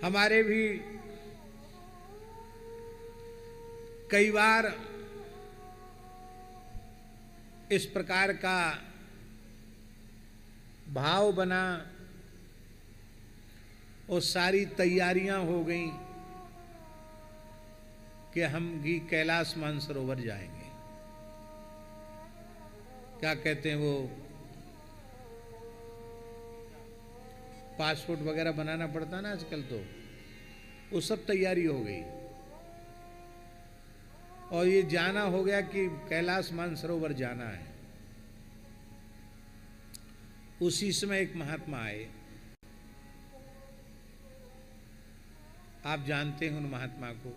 हमारे भी कई बार इस प्रकार का भाव बना और सारी तैयारियां हो गई कि हम भी कैलाश मानसरोवर जाएंगे। क्या कहते हैं वो, पासपोर्ट वगैरह बनाना पड़ता ना आजकल, तो वो सब तैयारी हो गई और ये जाना हो गया कि कैलाश मानसरोवर जाना है। उसी समय एक महात्मा आए, आप जानते हैं उन महात्मा को,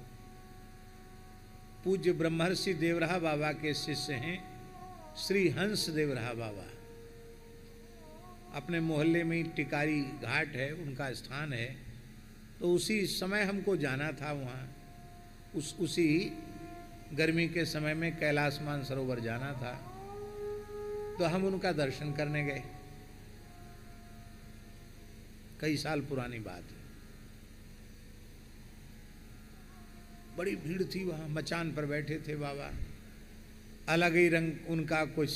पूज्य ब्रह्मर्षि देवराहा बाबा के शिष्य हैं श्री हंस देवराहा बाबा। अपने मोहल्ले में ही टिकारी घाट है, उनका स्थान है। तो उसी समय हमको जाना था वहाँ, उसी गर्मी के समय में कैलाश मानसरोवर जाना था। तो हम उनका दर्शन करने गए, कई साल पुरानी बात है। बड़ी भीड़ थी वहाँ, मचान पर बैठे थे बाबा, अलग ही रंग उनका, कुछ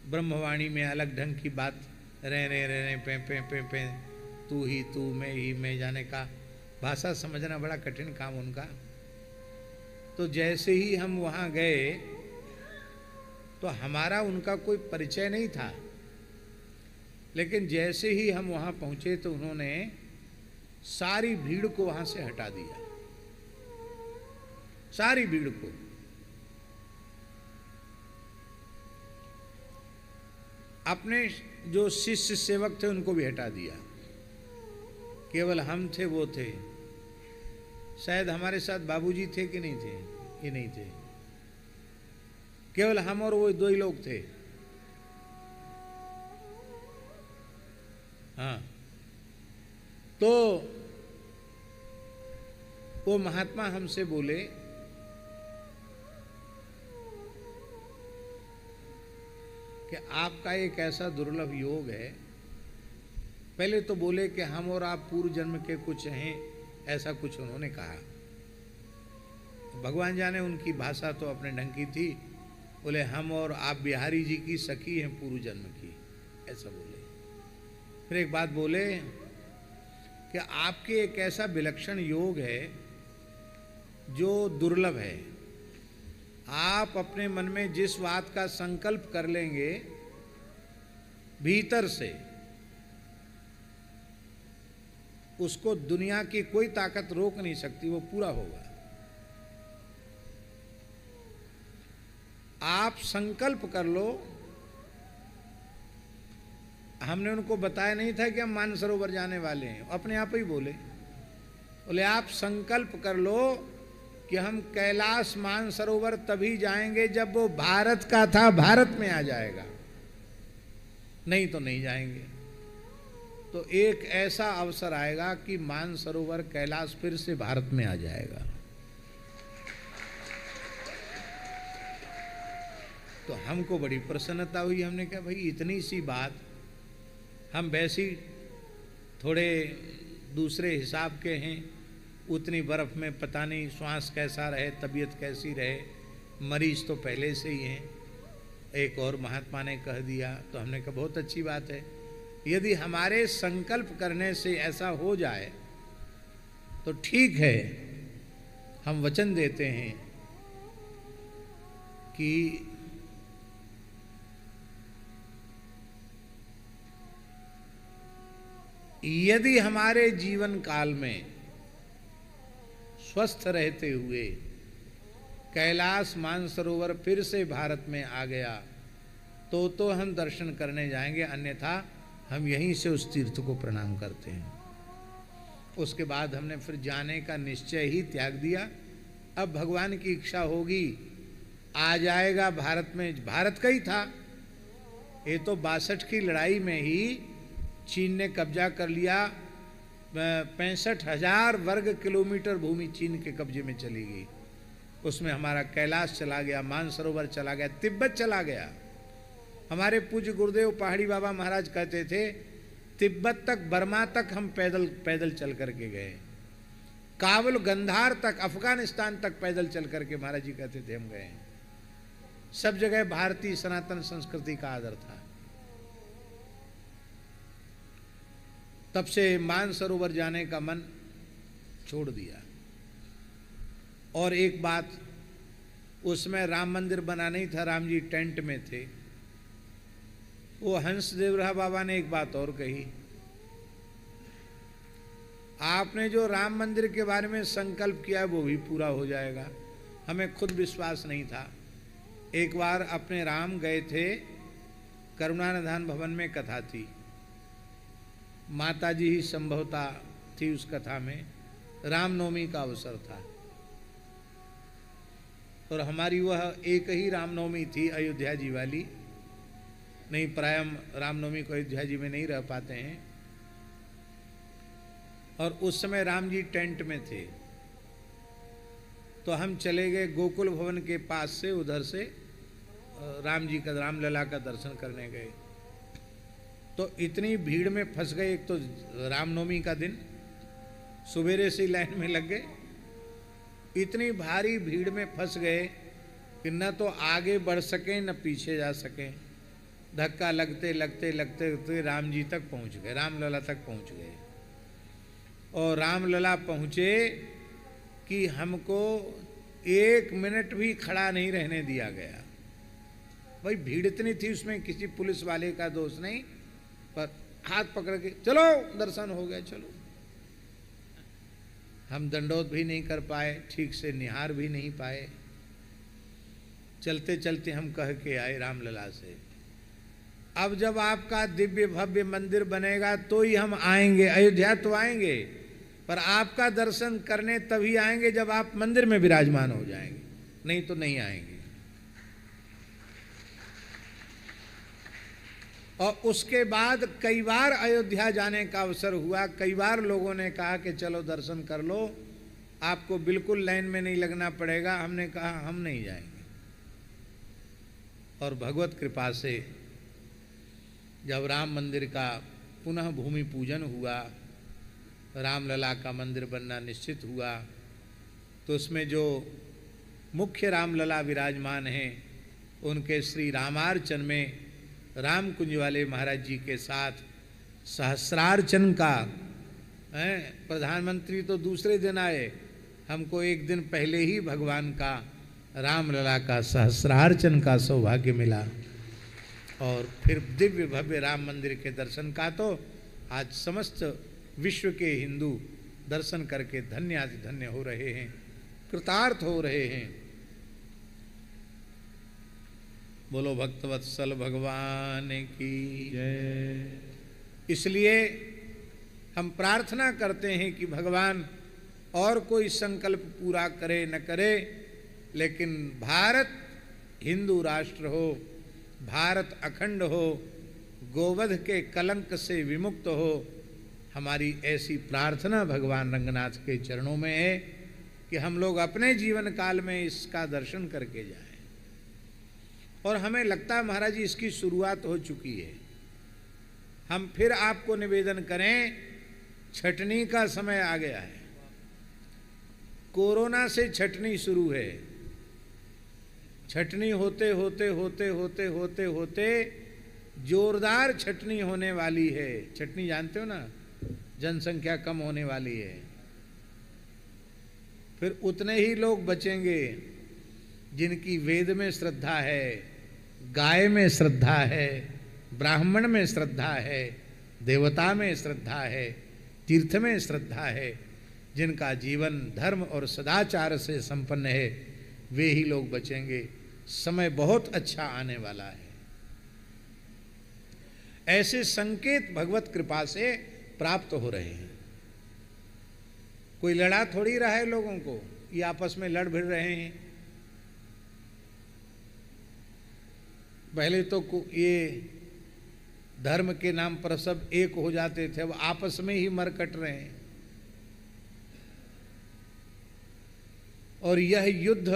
ब्रह्मवाणी में अलग ढंग की बात, रे पे पे पे पे, तू ही तू, मैं ही मैं, जाने का भाषा समझना बड़ा कठिन काम उनका। तो जैसे ही हम वहाँ गए तो हमारा उनका कोई परिचय नहीं था, लेकिन जैसे ही हम वहाँ पहुँचे तो उन्होंने सारी भीड़ को वहाँ से हटा दिया, सारी भीड़ को। अपने जो शिष्य सेवक थे उनको भी हटा दिया, केवल हम थे वो थे। शायद हमारे साथ बाबूजी थे कि नहीं थे, ये नहीं थे, केवल हम और वो दो ही लोग थे। हाँ, तो वो महात्मा हमसे बोले कि आपका एक ऐसा दुर्लभ योग है। पहले तो बोले कि हम और आप पूर्व जन्म के कुछ हैं, ऐसा कुछ उन्होंने कहा। भगवान जाने, उनकी भाषा तो अपने ढंग की थी। बोले हम और आप बिहारी जी की सखी हैं पूर्व जन्म की, ऐसा बोले। फिर एक बात बोले कि आपके एक ऐसा विलक्षण योग है जो दुर्लभ है। आप अपने मन में जिस बात का संकल्प कर लेंगे भीतर से, उसको दुनिया की कोई ताकत रोक नहीं सकती, वो पूरा होगा। आप संकल्प कर लो। हमने उनको बताया नहीं था कि हम मानसरोवर जाने वाले हैं, अपने आप ही बोले आप संकल्प कर लो कि हम कैलाश मानसरोवर तभी जाएंगे जब वो भारत का था, भारत में आ जाएगा, नहीं तो नहीं जाएंगे। तो एक ऐसा अवसर आएगा कि मानसरोवर कैलाश फिर से भारत में आ जाएगा। तो हमको बड़ी प्रसन्नता हुई। हमने कहा भाई इतनी सी बात, हम वैसे ही थोड़े दूसरे हिसाब के हैं, उतनी बर्फ में पता नहीं श्वास कैसा रहे, तबीयत कैसी रहे, मरीज तो पहले से ही हैं। एक और महात्मा ने कह दिया, तो हमने कहा बहुत अच्छी बात है। यदि हमारे संकल्प करने से ऐसा हो जाए तो ठीक है, हम वचन देते हैं कि यदि हमारे जीवन काल में स्वस्थ रहते हुए कैलाश मानसरोवर फिर से भारत में आ गया तो हम दर्शन करने जाएंगे, अन्यथा हम यहीं से उस तीर्थ को प्रणाम करते हैं। उसके बाद हमने फिर जाने का निश्चय ही त्याग दिया। अब भगवान की इच्छा होगी आ जाएगा भारत में, भारत का ही था। ये तो 62 की लड़ाई में ही चीन ने कब्जा कर लिया। 65,000 वर्ग किलोमीटर भूमि चीन के कब्जे में चली गई। उसमें हमारा कैलाश चला गया, मानसरोवर चला गया, तिब्बत चला गया। हमारे पूज्य गुरुदेव पहाड़ी बाबा महाराज कहते थे तिब्बत तक, बर्मा तक हम पैदल चल करके गए। काबुल गंधार तक, अफगानिस्तान तक पैदल चल करके महाराज जी कहते थे हम गए हैं। सब जगह भारतीय सनातन संस्कृति का आदर था। तब से मानसरोवर जाने का मन छोड़ दिया। और एक बात, उसमें राम मंदिर बना नहीं था, राम जी टेंट में थे। वो हंस देवरा बाबा ने एक बात और कही, आपने जो राम मंदिर के बारे में संकल्प किया वो भी पूरा हो जाएगा। हमें खुद विश्वास नहीं था। एक बार अपने राम गए थे, करुणानिधान भवन में कथा थी, माता जी ही संभवता थी उस कथा में, रामनवमी का अवसर था। और हमारी वह एक ही रामनवमी थी, अयोध्या जी वाली। नहीं, प्राय हम रामनवमी को अयोध्या जी में नहीं रह पाते हैं। और उस समय राम जी टेंट में थे, तो हम चले गए गोकुल भवन के पास से, उधर से राम जी का, रामलला का दर्शन करने गए। तो इतनी भीड़ में फंस गए। एक तो रामनवमी का दिन, सवेरे से लाइन में लग गए। इतनी भारी भीड़ में फंस गए कि न तो आगे बढ़ सकें न पीछे जा सकें। धक्का लगते लगते लगते लगते राम जी तक पहुंच गए, रामलला तक पहुंच गए। और रामलला पहुंचे कि हमको 1 मिनट भी खड़ा नहीं रहने दिया गया। भाई भीड़ इतनी थी, उसमें किसी पुलिस वाले का दोष नहीं, पर हाथ पकड़ के चलो दर्शन हो गए, चलो। हम दंडोत भी नहीं कर पाए, ठीक से निहार भी नहीं पाए। चलते चलते हम कह के आए रामलला से, अब जब आपका दिव्य भव्य मंदिर बनेगा तो ही हम आएंगे। अयोध्या तो आएंगे, पर आपका दर्शन करने तभी आएंगे जब आप मंदिर में विराजमान हो जाएंगे, नहीं तो नहीं आएंगे। और उसके बाद कई बार अयोध्या जाने का अवसर हुआ। कई बार लोगों ने कहा कि चलो दर्शन कर लो, आपको बिल्कुल लाइन में नहीं लगना पड़ेगा। हमने कहा हम नहीं जाएंगे। और भगवत कृपा से जब राम मंदिर का पुनः भूमि पूजन हुआ, रामलला का मंदिर बनना निश्चित हुआ, तो उसमें जो मुख्य रामलला विराजमान हैं, उनके श्री रामार्चन में राम कुंज वाले महाराज जी के साथ सहस्रार्चन का, प्रधानमंत्री तो दूसरे दिन आए, हमको एक दिन पहले ही भगवान का रामलला का सहस्रार्चन का सौभाग्य मिला। और फिर दिव्य भव्य राम मंदिर के दर्शन का तो आज समस्त विश्व के हिंदू दर्शन करके धन्य धन्य हो रहे हैं, कृतार्थ हो रहे हैं। बोलो भक्तवत्सल भगवान की जय। इसलिए हम प्रार्थना करते हैं कि भगवान और कोई संकल्प पूरा करे न करे, लेकिन भारत हिंदू राष्ट्र हो, भारत अखंड हो, गोवध के कलंक से विमुक्त हो। हमारी ऐसी प्रार्थना भगवान रंगनाथ के चरणों में है कि हम लोग अपने जीवन काल में इसका दर्शन करके जाएं। और हमें लगता है महाराज जी इसकी शुरुआत हो चुकी है। हम फिर आपको निवेदन करें, छठनी का समय आ गया है। कोरोना से छठनी शुरू है। छठनी होते होते होते होते होते होते जोरदार छठनी होने वाली है। छठनी जानते हो ना, जनसंख्या कम होने वाली है। फिर उतने ही लोग बचेंगे जिनकी वेद में श्रद्धा है, गाय में श्रद्धा है, ब्राह्मण में श्रद्धा है, देवता में श्रद्धा है, तीर्थ में श्रद्धा है, जिनका जीवन धर्म और सदाचार से संपन्न है, वे ही लोग बचेंगे। समय बहुत अच्छा आने वाला है। ऐसे संकेत भगवत कृपा से प्राप्त हो रहे हैं। कोई लड़ा थोड़ी रहा है लोगों को, ये आपस में लड़ भिड़ रहे हैं। पहले तो ये धर्म के नाम पर सब एक हो जाते थे, अब आपस में ही मर कट रहे हैं। और यह युद्ध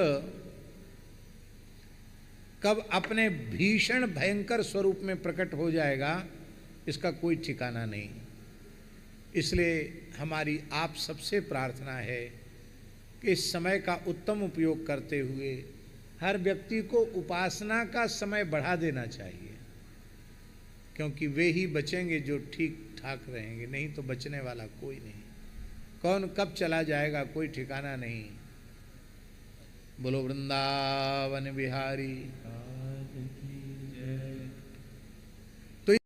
कब अपने भीषण भयंकर स्वरूप में प्रकट हो जाएगा, इसका कोई ठिकाना नहीं। इसलिए हमारी आप सबसे प्रार्थना है कि इस समय का उत्तम उपयोग करते हुए हर व्यक्ति को उपासना का समय बढ़ा देना चाहिए, क्योंकि वे ही बचेंगे जो ठीक ठाक रहेंगे, नहीं तो बचने वाला कोई नहीं। कौन कब चला जाएगा कोई ठिकाना नहीं। बोलो वृंदावन बिहारी।